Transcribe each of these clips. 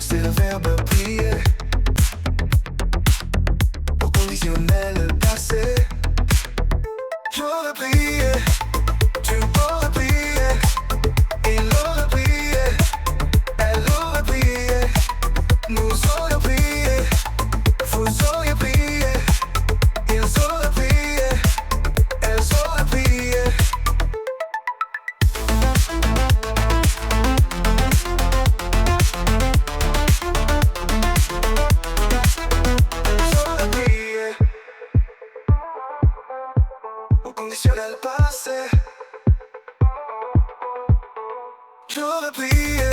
C'est le verbe prier. Au conditionnel passé. J'aurais prié, tu aurais prié, il aurait prié, elle aurait prié, nous aurions prié, vous auriez prié, ils auraient prié, elles auraient prié. Conditionnel passé. J'aurais prié,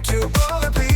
tu aurais prié.